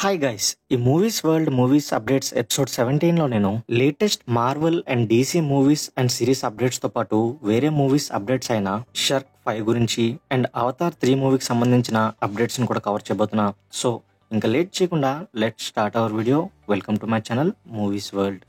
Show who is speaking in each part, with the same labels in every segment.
Speaker 1: Hi guys, ఈ movies world movies updates episode 17లో నేను latest Marvel and DC movies and series updates తో పాటు వేరే మూవీస్ అప్డేట్స్ అయిన షర్క్ 5 గురించి అండ్ అవతార్ 3 మూవీకి సంబంధించిన అప్డేట్స్ ని కూడా కవర్ చేయబోతున్నా. సో ఇంకా లేట్ చేయకుండా let's start our video. Welcome to my channel movies world.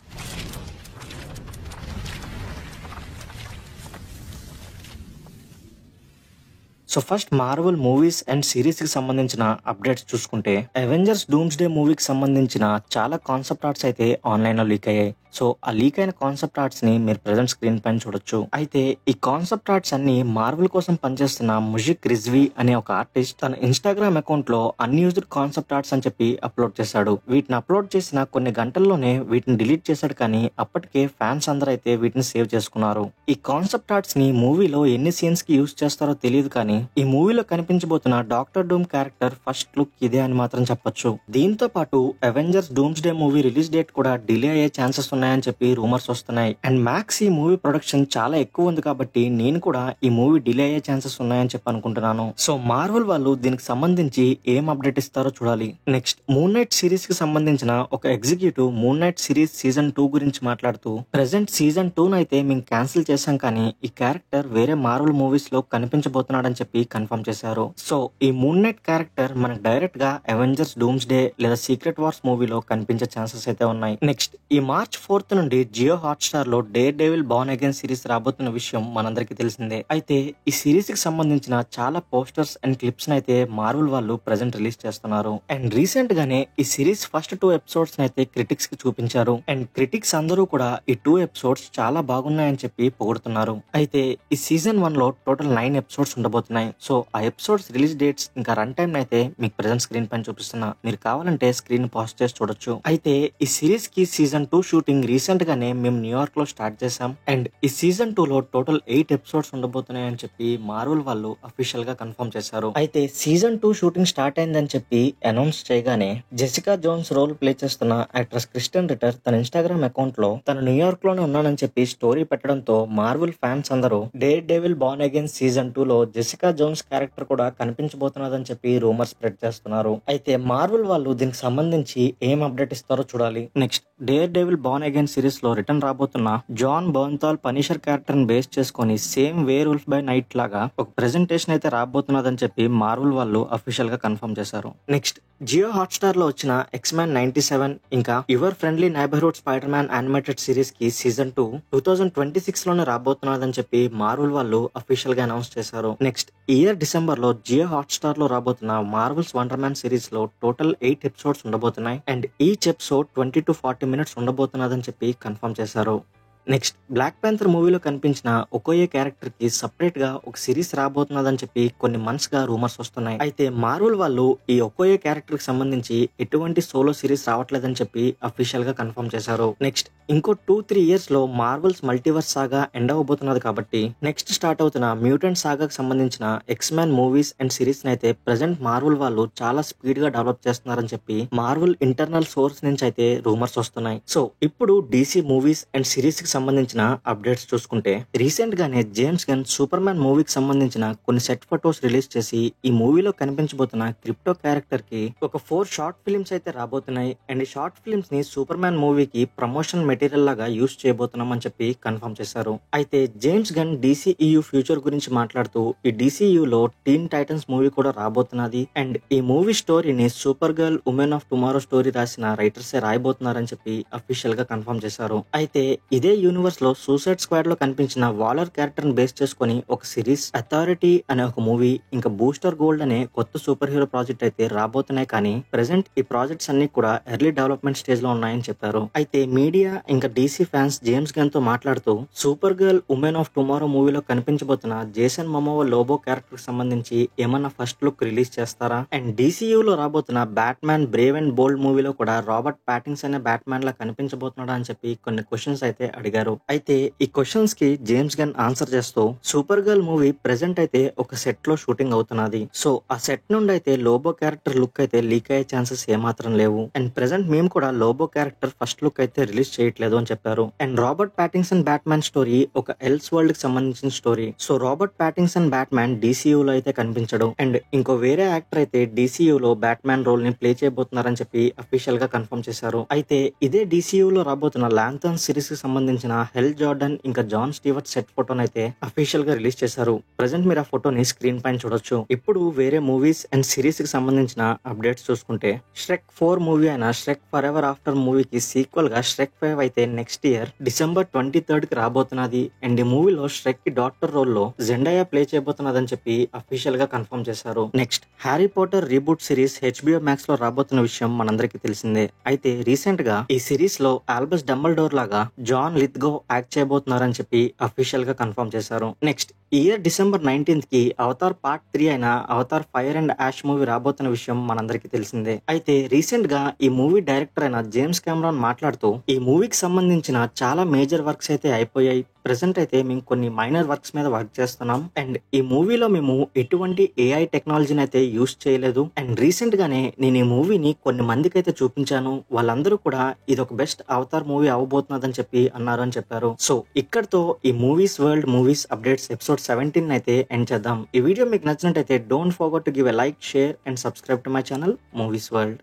Speaker 1: So first Marvel movies and series కి సంబంధించిన అప్డేట్స్ చూసుకుంటే, అవెంజర్స్ డూమ్స్డే మూవీకి సంబంధించిన చాలా కాన్సెప్ట్ ఆర్ట్స్ అయితే ఆన్లైన్ లో లీక్ అయ్యాయి. సో ఆ లీక్ అయిన కాన్సెప్ట్ ఆర్ట్స్ ని మీరు ప్రెజెంట్ స్క్రీన్ పైన చూడొచ్చు. అయితే ఈ కాన్సెప్ట్ ఆర్ట్స్ అన్ని మార్వెల్ కోసం పనిచేస్తున్న ముజిక్ రిజ్వీ అనే ఒక ఆర్టిస్ట్ తన ఇన్స్టాగ్రామ్ అకౌంట్ లో అన్యూజ్డ్ కాన్సెప్ట్ ఆర్ట్స్ అని చెప్పి అప్లోడ్ చేశాడు. వీటిని అప్లోడ్ చేసిన కొన్ని గంటల్లోనే వీటిని డిలీట్ చేశాడు, కానీ అప్పటికే ఫ్యాన్స్ అందరూ అయితే వీటిని సేవ్ చేసుకున్నారు. ఈ కాన్సెప్ట్ ఆర్ట్స్ ని మూవీలో ఎన్ని సీన్స్ కి యూజ్ చేస్తారో తెలియదు, కానీ ఈ మూవీలో కనిపించబోతున్న doctor Doom character first look ఇదే అని మాత్రం చెప్పొచ్చు. దీంతో పాటు Avengers Doomsday movie release date కూడా డిలే అయ్యే ఛాన్సెస్ ఉన్నాయని చెప్పి రూమర్స్ వస్తున్నాయి. అండ్ మ్యాక్స్ ఈ మూవీ ప్రొడక్షన్ చాలా ఎక్కువ ఉంది కాబట్టి నేను కూడా ఈ మూవీ డిలే అయ్యే ఛాన్సెస్ ఉన్నాయని చెప్పి అనుకుంటున్నాను. సో మార్వెల్ వాళ్ళు దీనికి సంబంధించి ఏం అప్డేట్ ఇస్తారో చూడాలి. నెక్స్ట్ మూన్ నైట్ సిరీస్ కి సంబంధించిన ఒక executive moon night series season 2 గురించి మాట్లాడుతూ, ప్రెసెంట్ సీజన్ 2 అయితే మేము క్యాన్సిల్ చేశాం, కానీ ఈ క్యారెక్టర్ వేరే మార్వెల్ మూవీస్ లో కనిపించబోతున్నాడని చెప్పి కన్ఫర్మ్ చేశారు. సో ఈ మూన్ నైట్ క్యారెక్టర్ మనకు డైరెక్ట్ గా అవెంజర్స్ డూమ్స్డే లేదా సీక్రెట్ వార్స్ మూవీలో కనిపించే ఛాన్సెస్ అయితే ఉన్నాయి. నెక్స్ట్ ఈ మార్చ్ 4th నుండి జియో హాట్స్టార్ లో dare devil Born Again series రాబోతున్న విషయం మనందరికీ తెలిసిందే. అయితే ఈ సిరీస్ కి సంబంధించిన చాలా పోస్టర్స్ అండ్ క్లిప్స్ అయితే మార్వెల్ వాళ్ళు ప్రెజెంట్ రిలీజ్ చేస్తున్నారు. అండ్ రీసెంట్ గానే ఈ సిరీస్ ఫస్ట్ 2 ఎపిసోడ్స్ అయితే క్రిటిక్స్ కి చూపించారు. అండ్ క్రిటిక్స్ అందరూ కూడా ఈ 2 ఎపిసోడ్స్ చాలా బాగున్నాయని చెప్పి పొగుడుతున్నారు. అయితే ఈ సీజన్ 1 లో టోటల్ 9 ఎపిసోడ్స్ ఉండబోతున్నాయి. సో ఆ ఎపిసోడ్స్ రిలీజ్ డేట్స్ ఇంకా రన్ టైం అయితే మీకు ప్రెజెంట్ స్క్రీన్ పైన చూపిస్తున్నా. మీరు కావాలంటే స్క్రీన్ పాజ్ చేసి చూడొచ్చు. అయితే ఈ సిరీస్ కి సీజన్ 2 షూటింగ్ రీసెంట్ గానే మేము న్యూయార్క్ లో స్టార్ట్ చేసాం. అండ్ ఈ సీజన్ 2 లో టోటల్ 8 ఎపిసోడ్స్ ఉండబోతున్నాయి అని చెప్పి మార్వెల్ వాళ్ళు అఫీషియల్ గా కన్ఫర్మ్ చేశారు. అయితే సీజన్ 2 షూటింగ్ స్టార్ట్ అయిందని చెప్పి అనౌన్స్ చేయగానే జెసికా జోన్స్ రోల్ ప్లే చేస్తున్న యాక్ట్రెస్ క్రిస్టన్ రిటర్ తన ఇన్స్టాగ్రామ్ అకౌంట్ లో తను న్యూయార్క్ లోనే ఉన్నానని చెప్పి స్టోరీ పెట్టడంతో మార్వెల్ ఫ్యాన్స్ అందరూ dare devil Born again season 2 లో జెసికా జోన్స్ క్యారెక్టర్ కూడా కనిపించబోతున్నదని చెప్పి రూమర్ స్ప్రెడ్ చేస్తున్నారు. అయితే మార్వెల్ వాళ్ళు దీనికి సంబంధించి ఏం అప్డేట్ ఇస్తారో చూడాలి. Next Daredevil Born Again series లో రిటర్న్ రాబోతున్న జాన్ బర్న్థాల్ పనిషర్ క్యారెక్టర్ ని బేస్ చేసుకుని same Werewolf by night లాగా ఒక ప్రెజెంటేషన్ అయితే రాబోతున్నదని చెప్పి మార్వెల్ వాళ్ళు అఫీషియల్ గా కన్ఫర్మ్ చేశారు. నెక్స్ట్ జియో హాట్స్టార్ లో వచ్చిన ఎక్స్‌మెన్ 97 ఇంకా your friendly neighbourhood spider man animated series కి సీజన్ 2 2026 లోనే రాబోతున్నదని చెప్పి మార్వెల్ వాళ్ళు అఫీషియల్ గా అనౌన్స్ చేశారు. నెక్స్ట్ ఈ ఇయర్ డిసెంబర్ లో జియో హాట్స్టార్ లో రాబోతున్న మార్వెల్స్ వండర్ మ్యాన్ సిరీస్ లో టోటల్ 8 ఎపిసోడ్స్ ఉండబోతున్నాయి. And each episode 20 to 40 minutes ఉండబోతున్నదని చెప్పి కన్ఫర్మ్ చేశారు. నెక్స్ట్ బ్లాక్ ప్యాంథర్ మూవీలో కనిపించిన ఒకోయే క్యారెక్టర్ కి సపరేట్ గా ఒక సిరీస్ రాబోతున్నదని చెప్పి కొన్ని మంత్స్ గా రూమర్స్ వస్తున్నాయి. అయితే మార్వెల్ వాళ్ళు ఈ ఒకోయే క్యారెక్టర్ కి సంబంధించి ఎటువంటి సోలో సిరీస్ రావట్లేదని చెప్పి అఫీషియల్ గా కన్ఫర్మ్ చేశారు. నెక్స్ట్ ఇంకో 2-3 years లో మార్వెల్స్ మల్టీవర్స్ సాగా ఎండ్ అవబోతున్నది కాబట్టి నెక్స్ట్ స్టార్ట్ అవుతున్న మ్యూటెంట్ సాగాకి సంబంధించిన ఎక్స్‌మెన్ మూవీస్ అండ్ సిరీస్ అయితే ప్రెసెంట్ మార్వెల్ వాళ్ళు చాలా స్పీడ్ గా డెవలప్ చేస్తున్నారని చెప్పి మార్వెల్ ఇంటర్నల్ సోర్స్ నుంచి అయితే రూమర్స్ వస్తున్నాయి. సో ఇప్పుడు డీసీ మూవీస్ అండ్ సిరీస్ కి సంబంధించిన అప్డేట్స్ చూసుకుంటే, రీసెంట్ గానే జేమ్స్ గన్ సూపర్ మ్యాన్ మూవీకి సంబంధించిన కొన్ని సెట్ ఫొటోస్ రిలీజ్ చేసి ఈ మూవీలో కనిపించబోతున్న క్రిప్టో క్యారెక్టర్ కి ఒక 4 షార్ట్ ఫిల్మ్స్ అయితే రాబోతున్నాయి. అండ్ ఈ షార్ట్ ఫిల్మ్స్ ని సూపర్ మ్యాన్ మూవీకి ప్రమోషన్ మెటీరియల్ లాగా యూజ్ చేయబోతున్నాం అని చెప్పి కన్ఫర్మ్ చేశారు. అయితే జేమ్స్ గన్ DCEU ఫ్యూచర్ గురించి మాట్లాడుతూ, ఈ DCEU లో టీన్ టైటన్స్ మూవీ కూడా రాబోతున్నది. అండ్ ఈ మూవీ స్టోరీని super girl women of tomorrow story రాసిన రైటర్సే రాయబోతున్నారని చెప్పి అఫీషియల్ గా కన్ఫర్మ్ చేశారు. అయితే ఇదే యూనివర్స్ లో సూసైడ్ స్క్వాడ్ లో కనిపించిన వాలర్ క్యారెక్టర్ ని బేస్ చేసుకుని ఒక సిరీస్, అథారిటీ అనే ఒక మూవీ, ఇంకా బూస్టర్ గోల్డ్ అనే కొత్త సూపర్ హీరో ప్రాజెక్ట్ అయితే రాబోతున్నాయి. కానీ ప్రెసెంట్ ఈ ప్రాజెక్ట్స్ అన్ని కూడా ఎర్లీ డెవలప్మెంట్ స్టేజ్ లో ఉన్నాయని చెప్పారు. అయితే మీడియా ఇంకా డీసీ ఫ్యాన్స్ జేమ్స్ గన్ తో మాట్లాడుతూ, super girl women of tomorrow మూవీలో కనిపించబోతున్న జేసన్ మోమోవా లోబో క్యారెక్టర్ కి సంబంధించి ఏమన్నా ఫస్ట్ లుక్ రిలీజ్ చేస్తారా? అండ్ DCU లో రాబోతున్న బ్యాట్ మ్యాన్ బ్రేవ్ అండ్ బోల్డ్ మూవీలో కూడా రాబర్ట్ ప్యాటిన్సన్ అనే బ్యాట్ మ్యాన్ లా కనిపించబోతున్నాడా అని చెప్పి కొన్ని క్వశ్చన్స్ అయితే అడిగారు. అడిగారు. అయితే ఈ క్వశ్చన్స్ కి జేమ్స్ గన్ ఆన్సర్ చేస్తూ సూపర్ గర్ల్ మూవీ ప్రెసెంట్ అయితే ఒక సెట్ లో షూటింగ్ అవుతున్నది. సో ఆ సెట్ నుండి అయితే లోబో క్యారెక్టర్ లుక్ అయితే లీక్ అయ్యే ఛాన్సెస్ ఏమాత్రం లేవు. అండ్ ప్రెసెంట్ మేము కూడా లోబో క్యారెక్టర్ ఫస్ట్ లుక్ అయితే రిలీజ్ చేయట్లేదు అని చెప్పారు. And Robert Pattinson Batman story ఒక ఎల్స్ వరల్డ్ కి సంబంధించిన story. So Robert Pattinson Batman DCU లో అయితే కనిపించడు. అండ్ ఇంకో వేరే యాక్టర్ అయితే DCU లో బ్యాట్మ్యాన్ రోల్ ని ప్లే చేయబోతున్నారని చెప్పి అఫీషియల్ గా కన్ఫర్మ్ చేశారు. అయితే ఇదే DCU లో రాబోతున్న లాంథర్న్ సిరీస్ కి సంబంధించిన హెల్ జార్డన్ ఇంకా జాన్ స్టీవర్ట్ సెట్ ఫోటోని అయితే అఫీషియల్ గా రిలీజ్ చేశారు. ప్రెసెంట్ మీరు ఆ ఫోటోని స్క్రీన్ పైన చూడొచ్చు. ఇప్పుడు వేరే మూవీస్ అండ్ సిరీస్ కి సంబంధించిన అప్డేట్స్ చూసుకుంటే Shrek 4 మూవీ అయిన Shrek Forever After మూవీకి సీక్వెల్ గా Shrek 5 అయితే నెక్స్ట్ ఇయర్ December 23rd కి రాబోతున్నది. అండ్ ఈ మూవీలో Shrek కి డాక్టర్ రోల్ లో జెండయా ప్లే చేయబోతున్నదని చెప్పి అఫీషియల్ గా కన్ఫర్మ్ చేశారు. Next Harry Potter reboot series HBO Max లో రాబోతున్న విషయం మనందరికీ తెలిసిందే. అయితే రీసెంట్ గా ఈ సిరీస్ లో ఆల్బస్ డంబల్డోర్ లాగా జాన్ లిత్గో యాక్ట్ చేయబోతున్నారని చెప్పి అఫీషియల్ గా కన్ఫర్మ్ చేశారు. నెక్స్ట్ ఈ ఇయర్ December 19th కి అవతార్ పార్ట్ 3 అయిన Avatar Fire and Ash movie రాబోతున్న విషయం మనందరికీ తెలిసిందే. అయితే రీసెంట్ గా ఈ మూవీ డైరెక్టర్ అయిన జేమ్స్ కెమెరాన్ మాట్లాడుతూ ఈ మూవీకి సంబంధించిన చాలా మేజర్ వర్క్స్ అయితే అయిపోయాయి. ప్రెసెంట్ అయితే మేము కొన్ని మైనర్ వర్క్స్ మీద వర్క్ చేస్తున్నాం. అండ్ ఈ మూవీలో మేము ఎటువంటి AI టెక్నాలజీని అయితే యూస్ చేయలేదు. అండ్ రీసెంట్ గానే నేను ఈ మూవీని కొన్ని మందికి అయితే చూపించాను. వాళ్ళందరూ కూడా ఇది ఒక బెస్ట్ అవతార్ మూవీ అవబోతున్నదని చెప్పి అన్నారు అని చెప్పారు. సో ఇక్కడతో ఈ movies world movies updates episode 17 అయితే ఎండ్ చేద్దాం. ఈ వీడియో మీకు నచ్చినట్టయితే don't forget to give a like, share and subscribe to my channel movies world.